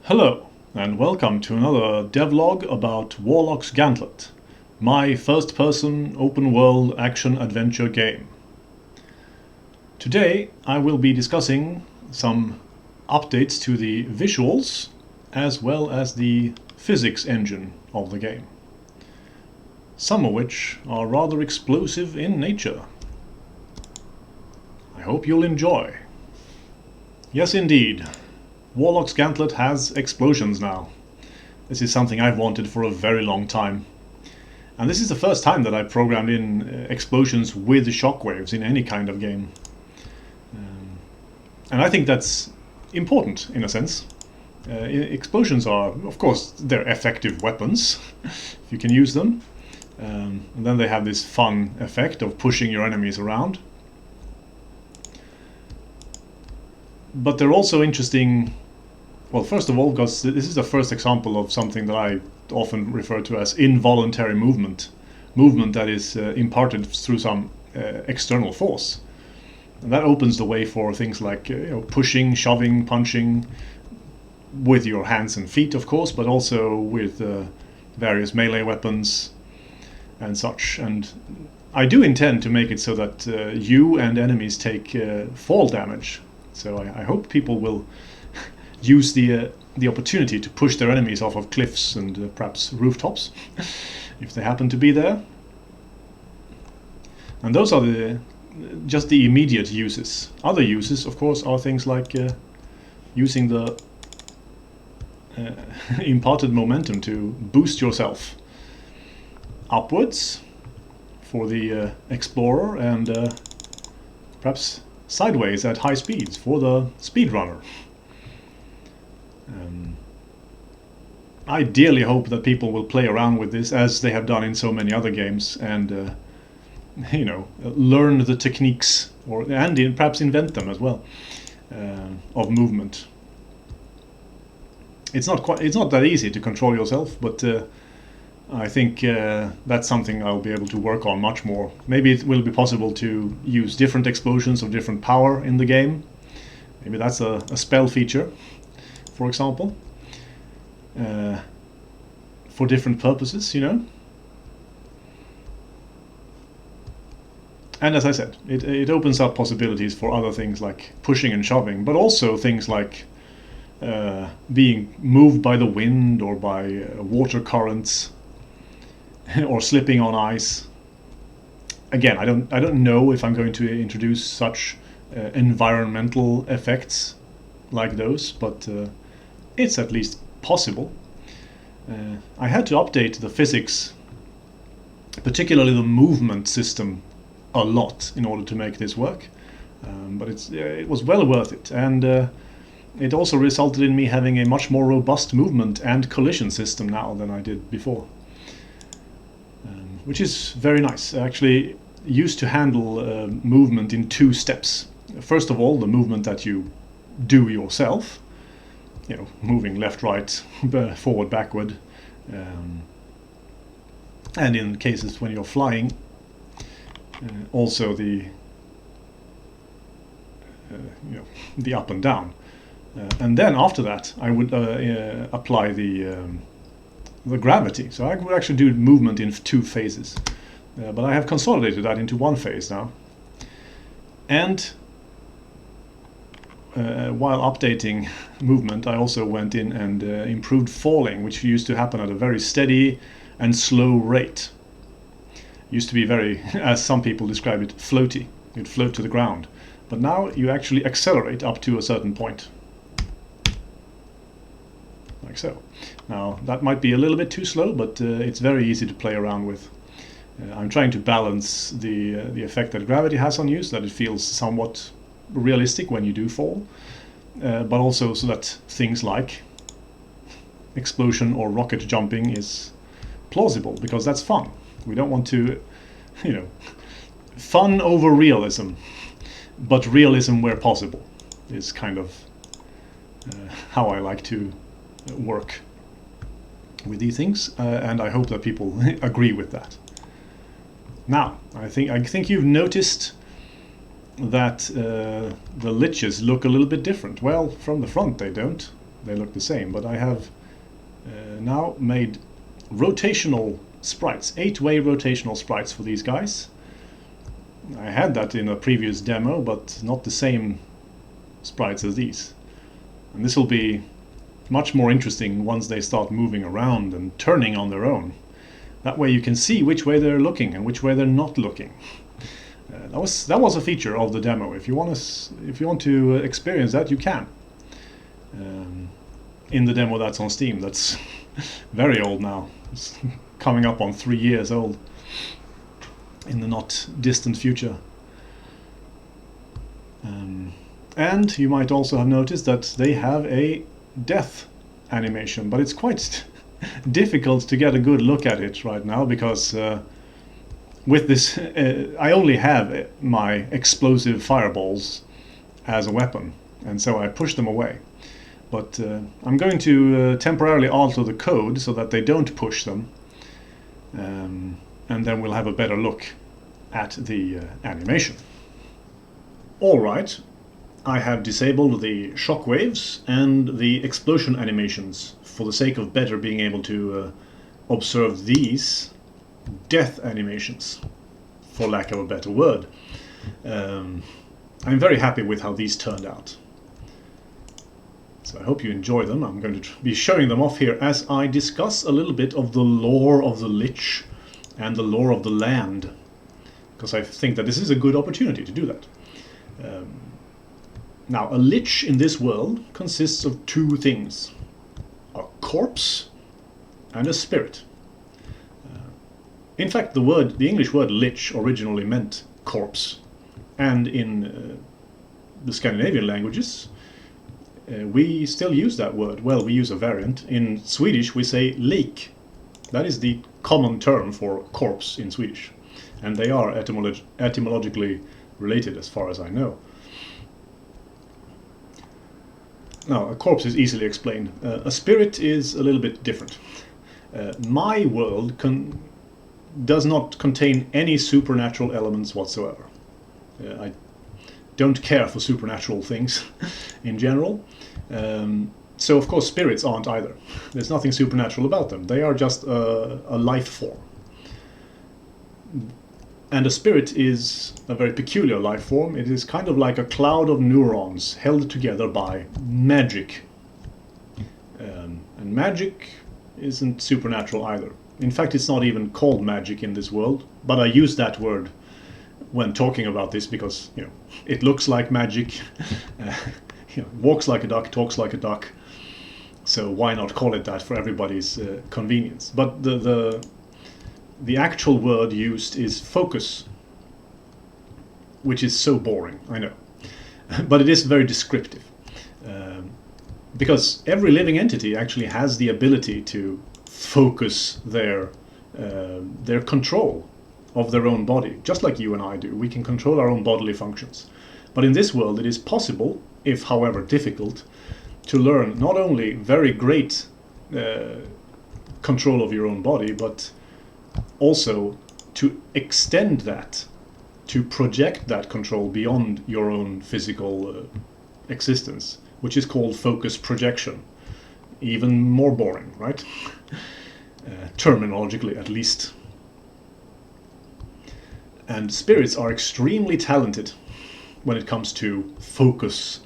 Hello, and welcome to another devlog about Warlock's Gantlet, my first-person open-world action-adventure game. Today I will be discussing some updates to the visuals as well as the physics engine of the game, some of which are rather explosive in nature. I hope you'll enjoy. Yes, indeed. Warlock's Gantlet has explosions now. This is something I've wanted for a very long time. And this is the first time that I've programmed in explosions with shockwaves in any kind of game. And I think that's important in a sense. Explosions are, of course, they're effective weapons, if you can use them. And then they have this fun effect of pushing your enemies around. But they're also interesting. Well, first of all, because this is the first example of something that I often refer to as involuntary movement. Movement that is imparted through some external force. And that opens the way for things like pushing, shoving, punching, with your hands and feet, of course, but also with various melee weapons and such. And I do intend to make it so that you and enemies take fall damage. So I hope people will use the opportunity to push their enemies off of cliffs and perhaps rooftops, if they happen to be there. And those are just the immediate uses. Other uses, of course, are things like using the imparted momentum to boost yourself upwards for the explorer, and perhaps sideways at high speeds for the speedrunner. I dearly hope that people will play around with this as they have done in so many other games, and learn the techniques, and perhaps invent them as well, of movement. It's not that easy to control yourself, but I think that's something I'll be able to work on much more. Maybe it will be possible to use different explosions of different power in the game. Maybe that's a spell feature, for example, for different purposes, And as I said, it opens up possibilities for other things like pushing and shoving, but also things like being moved by the wind or by water currents or slipping on ice. Again, I don't know if I'm going to introduce such environmental effects like those, but it's at least possible. I had to update the physics, particularly the movement system, a lot in order to make this work, but it was well worth it, and it also resulted in me having a much more robust movement and collision system now than I did before, which is very nice. I actually used to handle movement in two steps. First of all, the movement that you do yourself, moving left, right, forward, backward, and in cases when you're flying, also the up and down, and then after that I would apply the gravity. So I would actually do movement in two phases, but I have consolidated that into one phase now. And while updating movement, I also went in and improved falling, which used to happen at a very steady and slow rate. It used to be very, as some people describe it, floaty. You'd float to the ground. But now you actually accelerate up to a certain point. Like so. Now, that might be a little bit too slow, but it's very easy to play around with. I'm trying to balance the effect that gravity has on you, so that it feels somewhat realistic when you do fall, but also so that things like explosion or rocket jumping is plausible, because that's fun. We don't want to, fun over realism, but realism where possible is kind of how I like to work with these things, and I hope that people agree with that. Now, I think you've noticed that the liches look a little bit different. Well, from the front they don't. they look the same, but I have now made rotational sprites, 8-way rotational sprites for these guys. I had that in a previous demo, but not the same sprites as these. And this will be much more interesting once they start moving around and turning on their own. That way you can see which way they're looking and which way they're not looking. That was a feature of the demo. If you want to experience that, you can. In the demo that's on Steam, that's very old now. It's coming up on 3 years old in the not distant future. And you might also have noticed that they have a death animation, but it's quite difficult to get a good look at it right now because with this I only have my explosive fireballs as a weapon, and so I push them away. But I'm going to temporarily alter the code so that they don't push them, and then we'll have a better look at the animation. Alright, I have disabled the shockwaves and the explosion animations for the sake of better being able to observe these death animations, for lack of a better word. I'm very happy with how these turned out. So I hope you enjoy them. I'm going to be showing them off here as I discuss a little bit of the lore of the Lich and the lore of the land, because I think that this is a good opportunity to do that. Now, a Lich in this world consists of two things: a corpse and a spirit. In fact, the English word Lich originally meant corpse, and in the Scandinavian languages we still use that word. Well, we use a variant. In Swedish we say lik. That is the common term for corpse in Swedish, and they are etymologically related as far as I know. Now, a corpse is easily explained. A spirit is a little bit different. My world does not contain any supernatural elements whatsoever. I don't care for supernatural things in general. So of course spirits aren't either. There's nothing supernatural about them. They are just a life form. And a spirit is a very peculiar life form. It is kind of like a cloud of neurons held together by magic. And magic isn't supernatural either. In fact, it's not even called magic in this world, but I use that word when talking about this because, you know, it looks like magic, walks like a duck, talks like a duck. So why not call it that for everybody's convenience? But the actual word used is focus, which is so boring, I know. But it is very descriptive. Because every living entity actually has the ability to focus their control of their own body, just like you and I do. We can control our own bodily functions. But in this world it is possible, if however difficult, to learn not only very great control of your own body, but also to extend that, to project that control beyond your own physical existence, which is called focus projection. Even more boring, right? Terminologically, at least. And spirits are extremely talented when it comes to focus.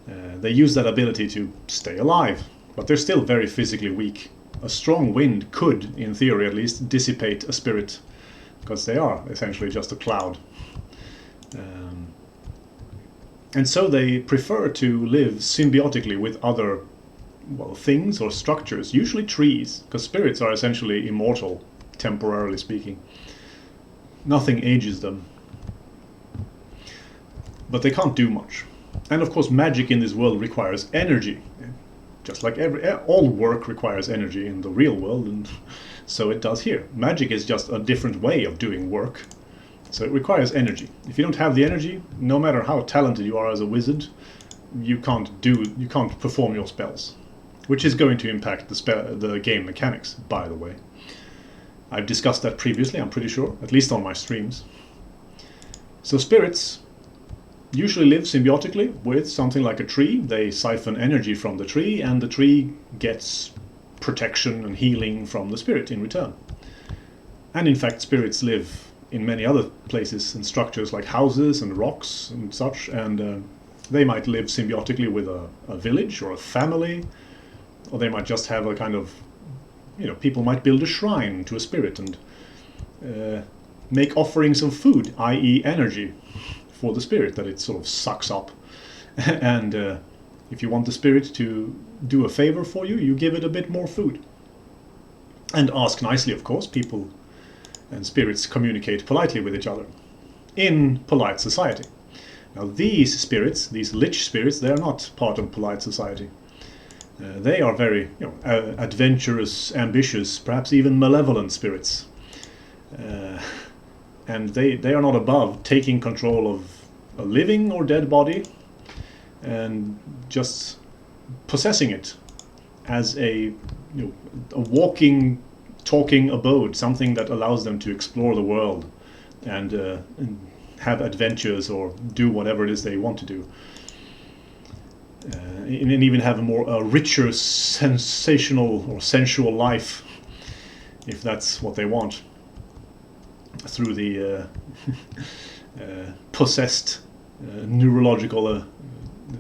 They use that ability to stay alive, but they're still very physically weak. A strong wind could, in theory at least, dissipate a spirit, because they are essentially just a cloud. And so they prefer to live symbiotically with other, well, things or structures, usually trees, because spirits are essentially immortal, temporarily speaking. Nothing ages them. But they can't do much. And of course magic in this world requires energy. Just like all work requires energy in the real world, and so it does here. Magic is just a different way of doing work. So it requires energy. If you don't have the energy, no matter how talented you are as a wizard, you can't perform your spells. Which is going to impact the game mechanics, by the way. I've discussed that previously, I'm pretty sure, at least on my streams. So spirits, usually live symbiotically with something like a tree. They siphon energy from the tree, and the tree gets protection and healing from the spirit in return. And in fact, spirits live in many other places and structures like houses and rocks and such, and they might live symbiotically with a village or a family, or they might just have a kind of, people might build a shrine to a spirit and make offerings of food, i.e. energy, for the spirit that it sort of sucks up. And if you want the spirit to do a favor for you, you give it a bit more food. And ask nicely, of course. People and spirits communicate politely with each other in polite society. Now these spirits, these lich spirits, they are not part of polite society. They are very adventurous, ambitious, perhaps even malevolent spirits. And they are not above taking control of a living or dead body and just possessing it as a walking, talking abode, something that allows them to explore the world and have adventures or do whatever it is they want to do. And even have a richer, sensational or sensual life, if that's what they want, through the possessed neurological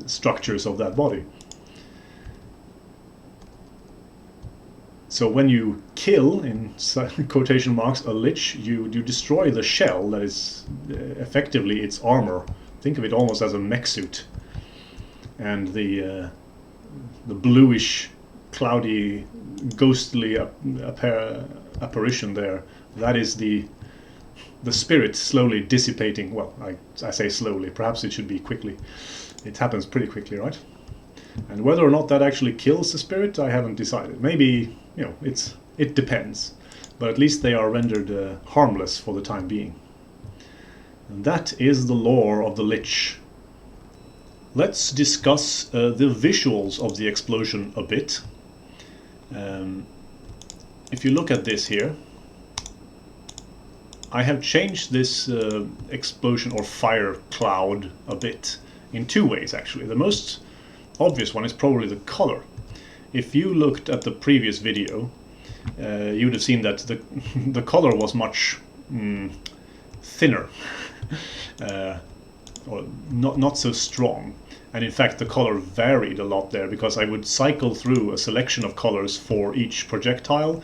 structures of that body. So when you kill, in quotation marks, a lich, you destroy the shell that is effectively its armor. Think of it almost as a mech suit. And the bluish, cloudy, ghostly apparition there, that is the spirit slowly dissipating. Well, I say slowly, perhaps it should be quickly. It happens pretty quickly, right? And whether or not that actually kills the spirit, I haven't decided. Maybe, it depends. But at least they are rendered harmless for the time being. And that is the lore of the Lich. Let's discuss the visuals of the explosion a bit. If you look at this here, I have changed this explosion or fire cloud a bit in two ways, actually. The most obvious one is probably the color. If you looked at the previous video, you would have seen that the color was much thinner, or not so strong. And in fact, the color varied a lot there, because I would cycle through a selection of colors for each projectile,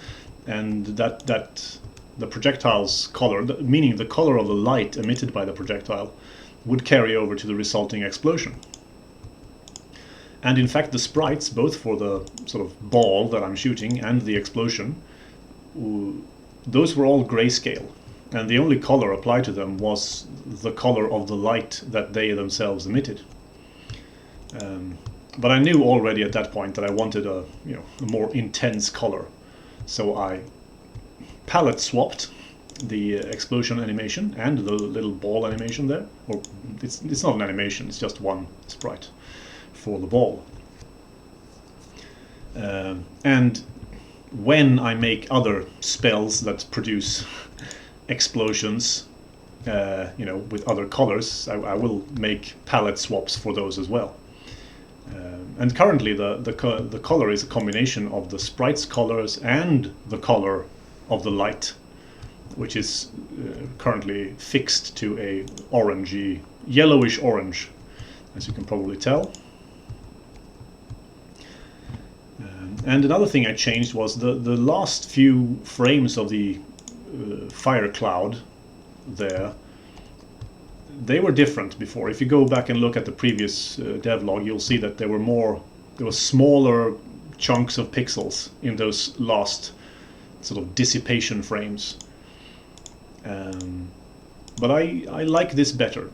and that the projectile's color, meaning the color of the light emitted by the projectile, would carry over to the resulting explosion. And in fact, the sprites, both for the sort of ball that I'm shooting and the explosion, those were all grayscale. And the only color applied to them was the color of the light that they themselves emitted. But I knew already at that point that I wanted a more intense color. So I palette swapped the explosion animation and the little ball animation there. Or it's not an animation, it's just one sprite for the ball. And when I make other spells that produce explosions, with other colors, I will make palette swaps for those as well. And currently the color is a combination of the sprite's colors and the color of the light, which is currently fixed to a orangey, yellowish orange, as you can probably tell. And another thing I changed was the last few frames of the fire cloud there. They were different before. If you go back and look at the previous devlog, you'll see that there were smaller chunks of pixels in those last sort of dissipation frames. But I like this better.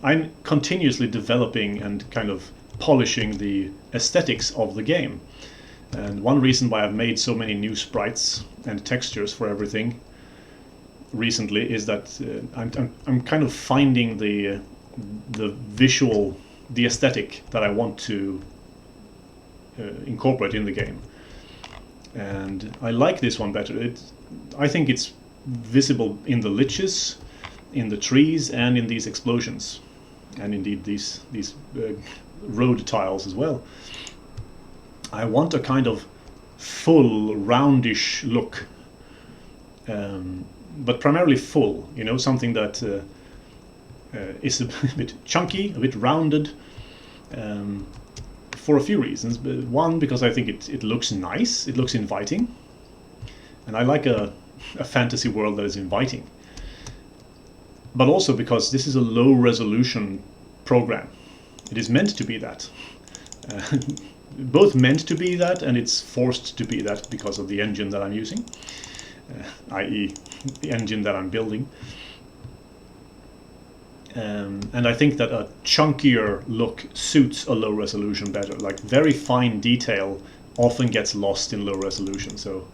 I'm continuously developing and kind of polishing the aesthetics of the game. And one reason why I've made so many new sprites and textures for everything recently is that I'm kind of finding the visual, the aesthetic that I want to incorporate in the game. And I like this one better. I think it's visible in the liches, in the trees and in these explosions, and indeed these road tiles as well. I want a kind of full, roundish look, but primarily full. You know, something that is a bit chunky, a bit rounded, for a few reasons. One, because I think it looks nice, it looks inviting, and I like a fantasy world that is inviting. But also because this is a low resolution program. It is meant to be that. Both meant to be that, and it's forced to be that because of the engine that I'm using, i.e. the engine that I'm building. And I think that a chunkier look suits a low resolution better. Like, very fine detail often gets lost in low resolution, so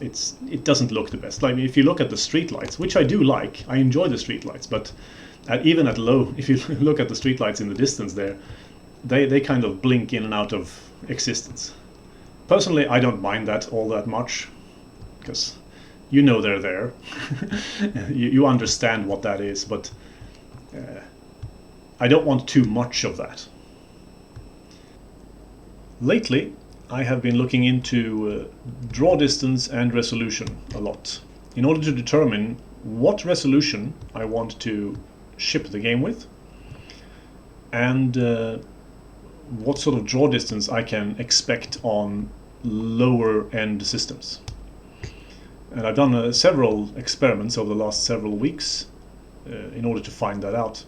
it doesn't look the best. Like, if you look at the streetlights, which I do like, I enjoy the streetlights, but even at low, if you look at the streetlights in the distance there, they kind of blink in and out of existence. Personally, I don't mind that all that much, because you know they're there. you understand what that is, but I don't want too much of that. Lately, I have been looking into draw distance and resolution a lot, in order to determine what resolution I want to ship the game with, and what sort of draw distance I can expect on lower end systems. And I've done several experiments over the last several weeks in order to find that out.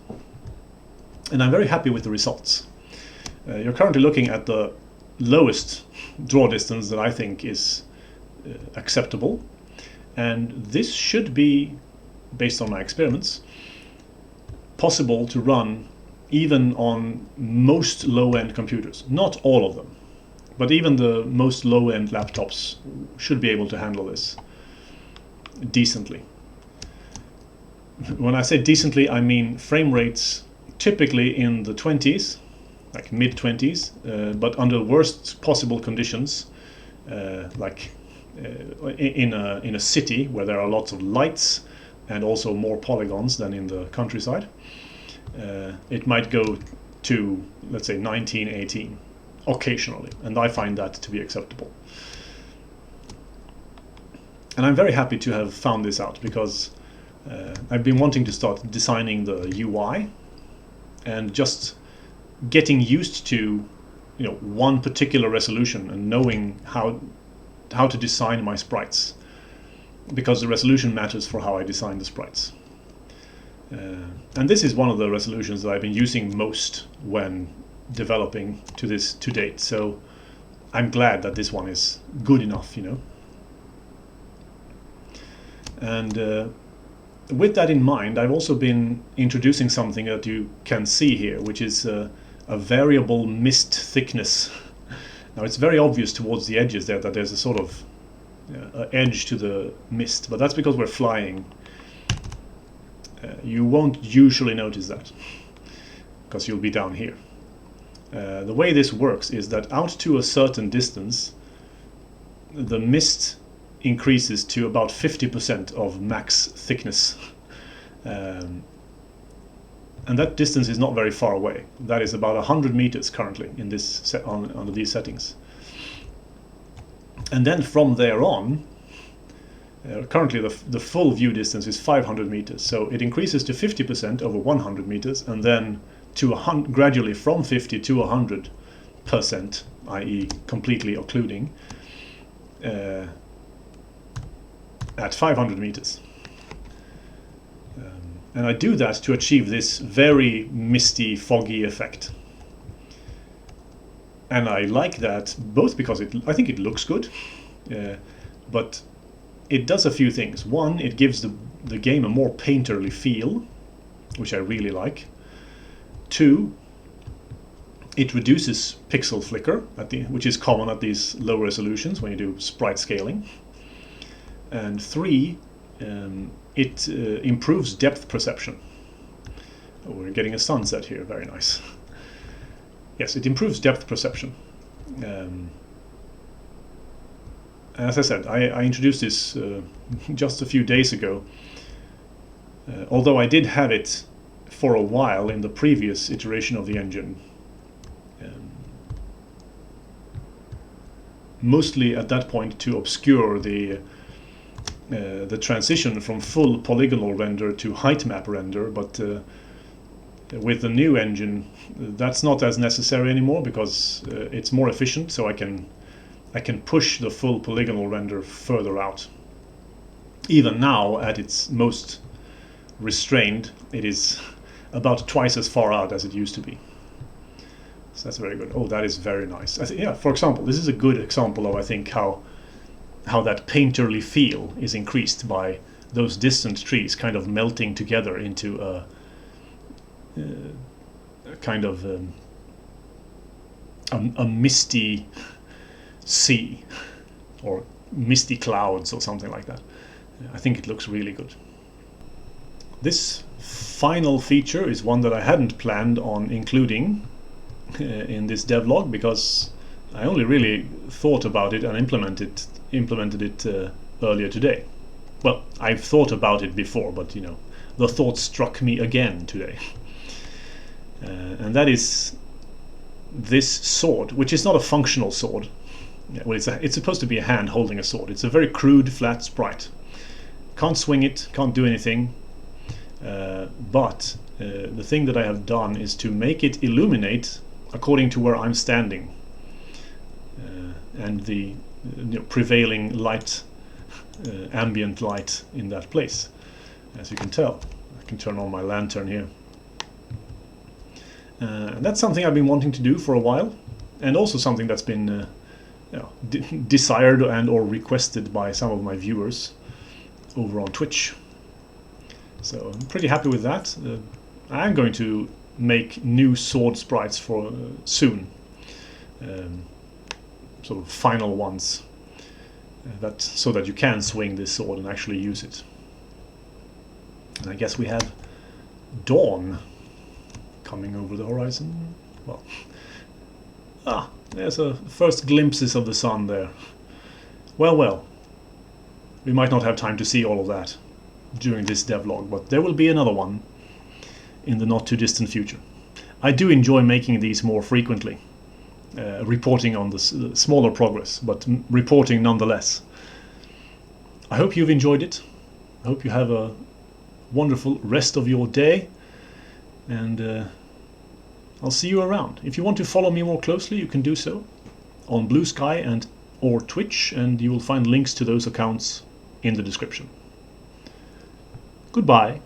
And I'm very happy with the results. You're currently looking at the lowest draw distance that I think is acceptable. And this should be, based on my experiments, possible to run even on most low-end computers. Not all of them, but even the most low-end laptops should be able to handle this decently. When I say decently, I mean frame rates typically in the 20s, like mid-20s, but under worst possible conditions, like in a city where there are lots of lights and also more polygons than in the countryside. It might go to, let's say, 1918 occasionally, and I find that to be acceptable. And I'm very happy to have found this out, because I've been wanting to start designing the UI and just getting used to, you know, one particular resolution and knowing how to design my sprites, because the resolution matters for how I design the sprites. And this is one of the resolutions that I've been using most when developing to date, so I'm glad that this one is good enough, you know. And with that in mind, I've also been introducing something that you can see here, which is a variable mist thickness. Now, it's very obvious towards the edges there that there's a sort of edge to the mist, but that's because we're flying. You won't usually notice that, because you'll be down here. The way this works is that out to a certain distance, the mist increases to about 50% of max thickness. And that distance is not very far away. That is about 100 meters currently in this under these settings. And then from there on, currently the full view distance is 500 meters, so it increases to 50% over 100 meters, and then to gradually from 50 to 100%, i.e. completely occluding, at 500 meters. And I do that to achieve this very misty, foggy effect. And I like that both because I think it looks good, but it does a few things. One, it gives the game a more painterly feel, which I really like. Two, it reduces pixel flicker, which is common at these low resolutions when you do sprite scaling. And three, it improves depth perception. Oh, we're getting a sunset here, very nice. Yes, it improves depth perception. As I said, I introduced this just a few days ago, Although I did have it for a while in the previous iteration of the engine. Mostly at that point to obscure the transition from full polygonal render to height map render, but with the new engine that's not as necessary anymore because it's more efficient, so I can push the full polygonal render further out. Even now, at its most restrained, it is about twice as far out as it used to be. So that's very good. Oh, that is very nice. Yeah, for example, this is a good example of, I think, how that painterly feel is increased by those distant trees kind of melting together into a kind of a misty sea or misty clouds or something like that. I think it looks really good. This final feature is one that I hadn't planned on including in this devlog because I only really thought about it and implemented it earlier today. Well, I've thought about it before, but you know, the thought struck me again today. And that is this sword, which is not a functional sword. Well, it's supposed to be a hand holding a sword. It's a very crude, flat sprite. Can't swing it, can't do anything. But the thing that I have done is to make it illuminate according to where I'm standing. And the prevailing light, ambient light in that place. As you can tell, I can turn on my lantern here. And that's something I've been wanting to do for a while, and also something that's been desired and or requested by some of my viewers over on Twitch. So I'm pretty happy with that. I'm going to make new sword sprites for soon. Sort of final ones, so that you can swing this sword and actually use it. And I guess we have dawn coming over the horizon. Well, there's a first glimpses of the sun there. Well, we might not have time to see all of that during this devlog, but there will be another one in the not too distant future. I do enjoy making these more frequently. Reporting on the smaller progress, but reporting nonetheless. I hope you've enjoyed it. I hope you have a wonderful rest of your day, and I'll see you around. If you want to follow me more closely, you can do so on BlueSky and or Twitch, and you will find links to those accounts in the description. Goodbye.